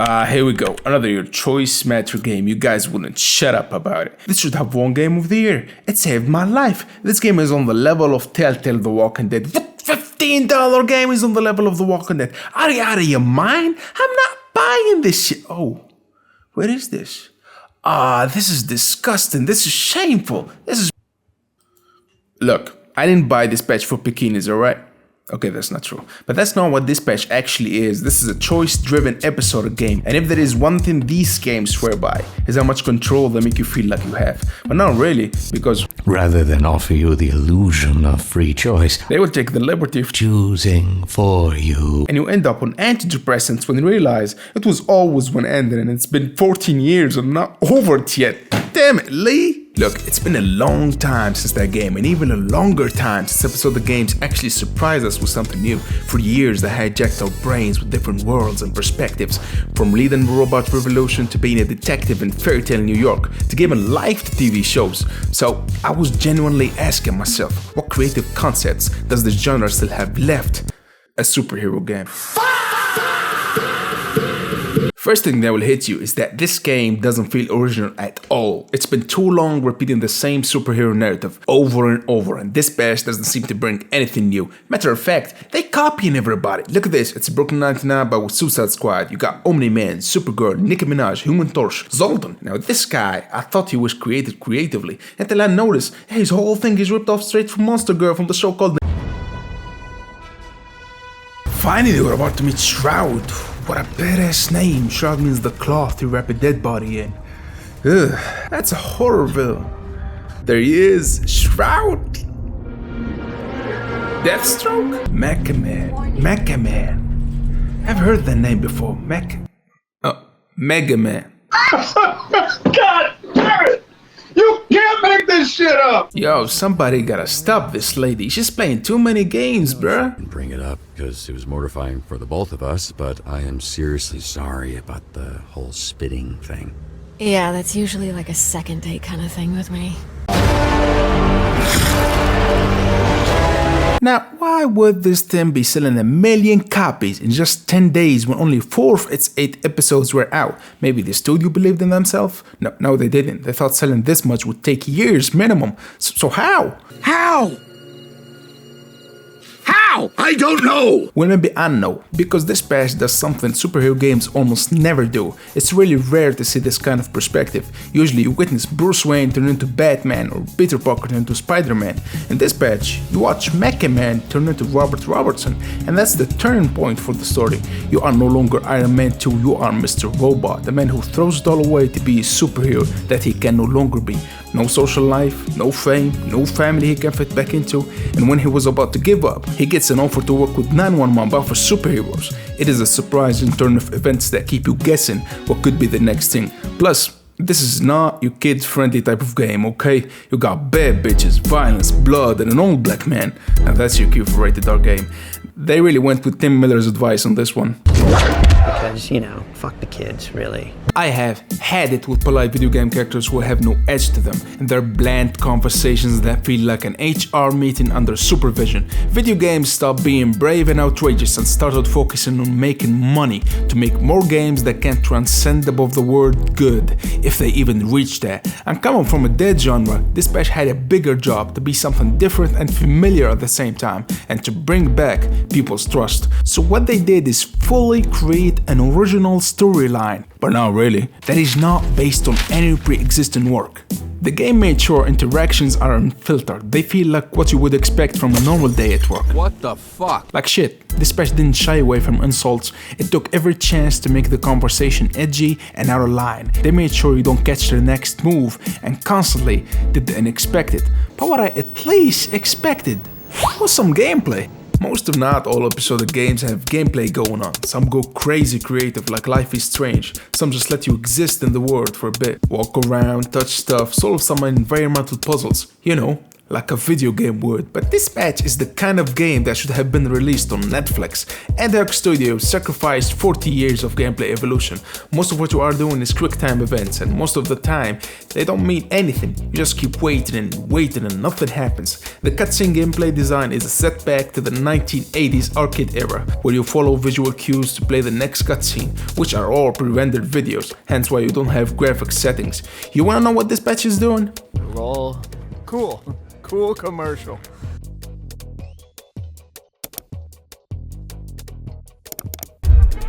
Here we go. Another Your Choice Matter game. You guys wouldn't shut up about it. This should have won Game of the Year. It saved my life. This game is on the level of Telltale The Walking Dead. What $15 game is on the level of The Walking Dead? Are you out of your mind? I'm not buying this shit. Oh, what is this? This is disgusting. This is shameful. This is... Look, I didn't buy this patch for bikinis, alright? Okay, that's not true. But that's not what this patch actually is. This is a choice-driven episodic game. And if there is one thing these games swear by, is how much control they make you feel like you have. But not really, because rather than offer you the illusion of free choice, they will take the liberty of choosing for you. And you end up on antidepressants when you realize it was always one ending and it's been 14 years and not over it yet. Damn it, Lee! Look, it's been a long time since that game, and even a longer time since episodic games actually surprised us with something new. For years, they hijacked our brains with different worlds and perspectives, from leading the robot revolution to being a detective in fairy tale New York, to giving life to TV shows. So I was genuinely asking myself, what creative concepts does this genre still have left? A superhero game. First thing that will hit you is that this game doesn't feel original at all. It's been too long repeating the same superhero narrative over and over, and this patch doesn't seem to bring anything new. Matter of fact, they copying everybody. Look at this, it's Brooklyn 99 but with Suicide Squad. You got Omni-Man, Supergirl, Nicki Minaj, Human Torch, Zoltan. Now this guy, I thought he was created creatively, until I noticed his whole thing is ripped off straight from Monster Girl from the show called... Finally, we're about to meet Shroud. What a badass name. Shroud means the cloth you wrap a dead body in. Ugh, that's a horror villain. There he is, Shroud. Deathstroke? Mecha Man. I've heard that name before. Mega Man. God damn it! You can't make this shit up! Yo, somebody gotta stop this lady. She's playing too many games, bruh. Bring it up because it was mortifying for the both of us, but I am seriously sorry about the whole spitting thing. Yeah, that's usually like a second date kind of thing with me. Now, why would this thing be selling 1 million copies in just 10 days when only 4 of its 8 episodes were out? Maybe the studio believed in themselves? No, they didn't. They thought selling this much would take years minimum. So how? How? I don't know! Well, maybe I know, because this patch does something superhero games almost never do. It's really rare to see this kind of perspective. Usually you witness Bruce Wayne turn into Batman or Peter Parker turn into Spider-Man. In this patch, you watch Mecha Man turn into Robert Robertson, and that's the turning point for the story. You are no longer Iron Man 2, you are Mr. Robot, the man who throws it all away to be a superhero that he can no longer be. No social life, no fame, no family he can fit back into, and when he was about to give up, he gets an offer to work with 911 but for superheroes. It is a surprising turn of events that keep you guessing what could be the next thing. Plus, this is not your kid-friendly type of game, okay? You got bad bitches, violence, blood, and an old black man. And that's your cue for rated R game. They really went with Tim Miller's advice on this one. Because, you know, fuck the kids, really. I have had it with polite video game characters who have no edge to them, and their bland conversations that feel like an HR meeting under supervision. Video games stopped being brave and outrageous and started focusing on making money to make more games that can transcend above the word good, if they even reach there. And coming from a dead genre, this patch had a bigger job to be something different and familiar at the same time, and to bring back people's trust. So what they did is fully create an original storyline, but not really, that is not based on any pre-existing work. The game made sure interactions are unfiltered. They feel like what you would expect from a normal day at work. What the fuck? Like shit. This patch didn't shy away from insults. It took every chance to make the conversation edgy and out of line. They made sure you don't catch their next move and constantly did the unexpected. But what I at least expected was some gameplay. Most if not all episodic games have gameplay going on. Some go crazy creative like Life is Strange. Some just let you exist in the world for a bit. Walk around, touch stuff, solve some environmental puzzles. You know, like a video game would, but Dispatch is the kind of game that should have been released on Netflix. Epic Studios sacrificed 40 years of gameplay evolution. Most of what you are doing is quick time events, and most of the time they don't mean anything. You just keep waiting and nothing happens. The cutscene gameplay design is a setback to the 1980s arcade era, where you follow visual cues to play the next cutscene, which are all pre-rendered videos, hence why you don't have graphics settings. You wanna know what Dispatch is doing? Roll. Cool commercial.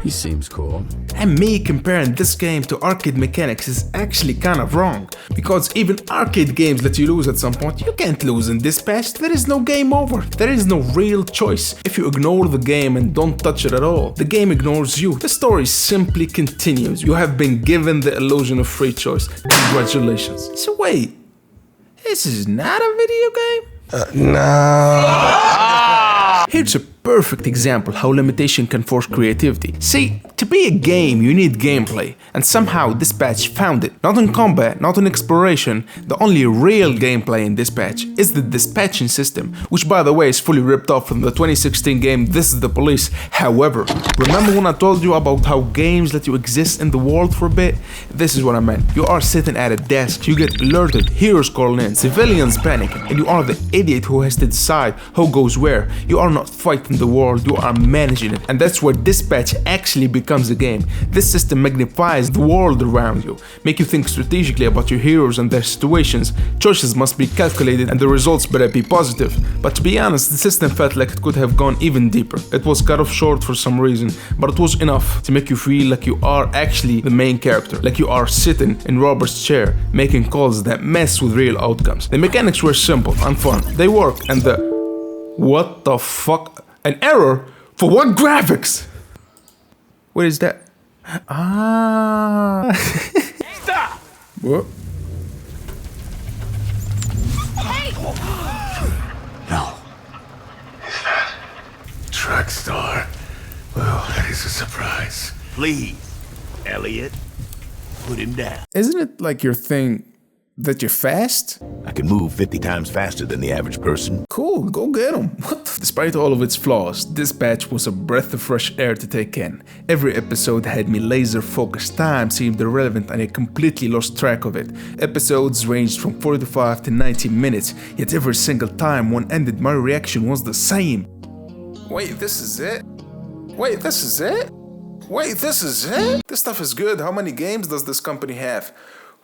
He seems cool. And me comparing this game to arcade mechanics is actually kind of wrong, because even arcade games let you lose at some point. You can't lose in Dispatch. There is no game over. There is no real choice. If you ignore the game and don't touch it at all, the game ignores you. The story simply continues. You have been given the illusion of free choice. Congratulations. So wait, this is not a video game? Here's a perfect example how limitation can force creativity. See, to be a game you need gameplay, and somehow Dispatch found it. Not in combat, not in exploration, the only real gameplay in Dispatch is the dispatching system, which by the way is fully ripped off from the 2016 game This Is the Police. However, remember when I told you about how games let you exist in the world for a bit? This is what I meant. You are sitting at a desk, you get alerted, heroes calling in, civilians panicking, and you are the idiot who has to decide who goes where. You are not fighting the world, you are managing it, and that's where Dispatch actually becomes a game. This system magnifies the world around you, make you think strategically about your heroes and their situations. Choices must be calculated and the results better be positive. But to be honest, the system felt like it could have gone even deeper. It was cut off short for some reason, but it was enough to make you feel like you are actually the main character, like you are sitting in Robert's chair, making calls that mess with real outcomes. The mechanics were simple and fun, they work, and the... What the fuck? An error? For what graphics? What is that? Ah. Stop! What? No. Truck star. Well, that is a surprise. Please, Elliot, put him down. Isn't it like your thing that you're fast? I can move 50 times faster than the average person. Cool, go get him. What? Despite all of its flaws, Dispatch was a breath of fresh air to take in. Every episode had me laser focused, time seemed irrelevant and I completely lost track of it. Episodes ranged from 45 to 90 minutes, yet every single time one ended my reaction was the same. Wait, this is it? Wait, this is it? Wait, this is it? This stuff is good. How many games does this company have?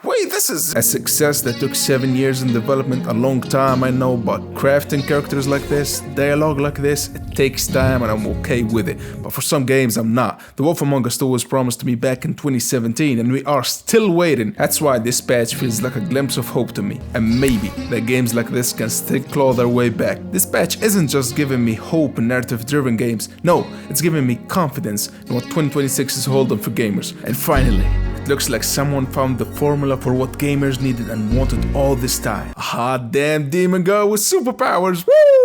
Wait, this is a success that took 7 years in development, a long time I know, but crafting characters like this, dialogue like this, it takes time and I'm okay with it. But for some games I'm not. The Wolf Among Us 2 was promised to me back in 2017 and we are still waiting. That's why Dispatch feels like a glimpse of hope to me. And maybe that games like this can still claw their way back. Dispatch isn't just giving me hope in narrative-driven games. No, it's giving me confidence in what 2026 is holding for gamers. And finally, looks like someone found the formula for what gamers needed and wanted all this time. A hot damn demon girl with superpowers, woo!